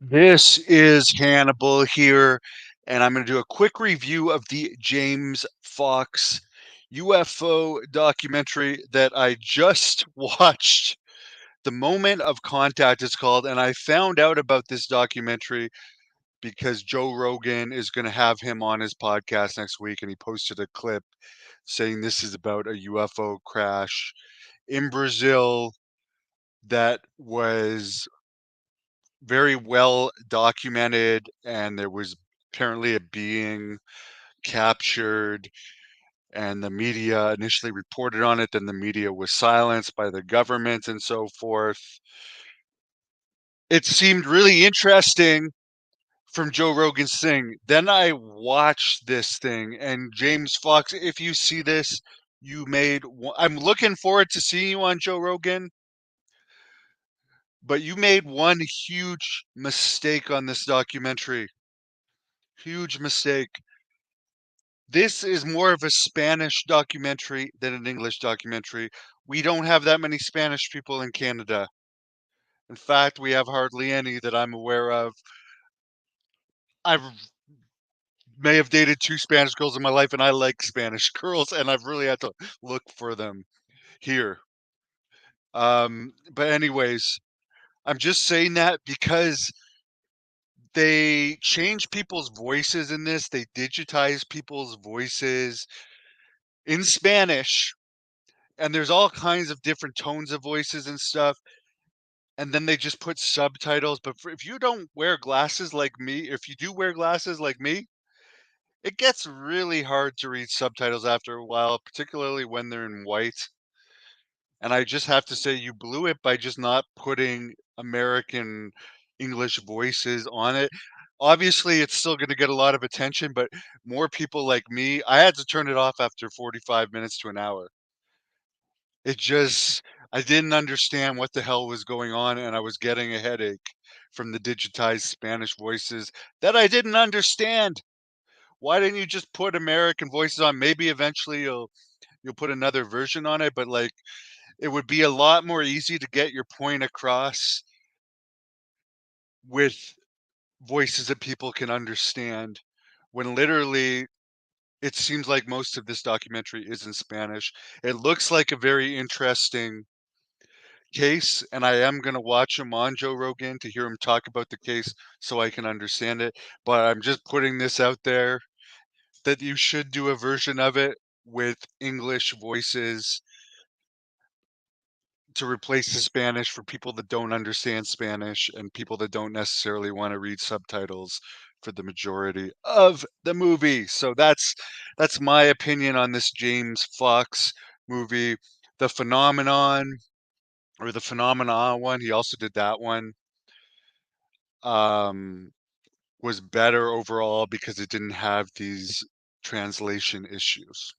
This is Hannibal here, and I'm going to do a quick review of the James Fox UFO documentary that I just watched. The Moment of Contact is called, and I found out about this documentary because Joe Rogan is going to have him on his podcast next week, and he posted a clip saying this is about a UFO crash in Brazil that was very well documented, and there was apparently a being captured, and the media initially reported on it, then the media was silenced by the government and so forth. It seemed really interesting from Joe Rogan's thing. Then I watched this thing, and James Fox, if you see this, I'm looking forward to seeing you on Joe Rogan, but you made one huge mistake on this documentary. Huge mistake. This is more of a Spanish documentary than an English documentary. We don't have that many Spanish people in Canada. In fact, we have hardly any that I'm aware of. I may have dated two Spanish girls in my life, and I like Spanish girls, and I've really had to look for them here. But anyways, I'm just saying that because they change people's voices in this. They digitize people's voices in Spanish, and there's all kinds of different tones of voices and stuff, and then they just put subtitles. But if you don't wear glasses like me, if you do wear glasses like me, it gets really hard to read subtitles after a while, particularly when they're in white. And I just have to say, you blew it by just not putting American English voices on it. Obviously, it's still going to get a lot of attention, but more people like me, I had to turn it off after 45 minutes to an hour. It just I didn't understand what the hell was going on, and I was getting a headache from the digitized Spanish voices that I didn't understand. Why didn't you just put American voices on? Maybe eventually you'll put another version on it, but, like, it would be a lot more easy to get your point across with voices that people can understand, when literally it seems like most of this documentary is in Spanish. It looks like a very interesting case, and I am going to watch him on Joe Rogan to hear him talk about the case so I can understand it. But I'm just putting this out there that you should do a version of it with English voices to replace the Spanish for people that don't understand Spanish and people that don't necessarily want to read subtitles for the majority of the movie. So that's my opinion on this James Fox movie. The Phenomenon, or the Phenomena one, he also did that one, um, was better overall because it didn't have these translation issues.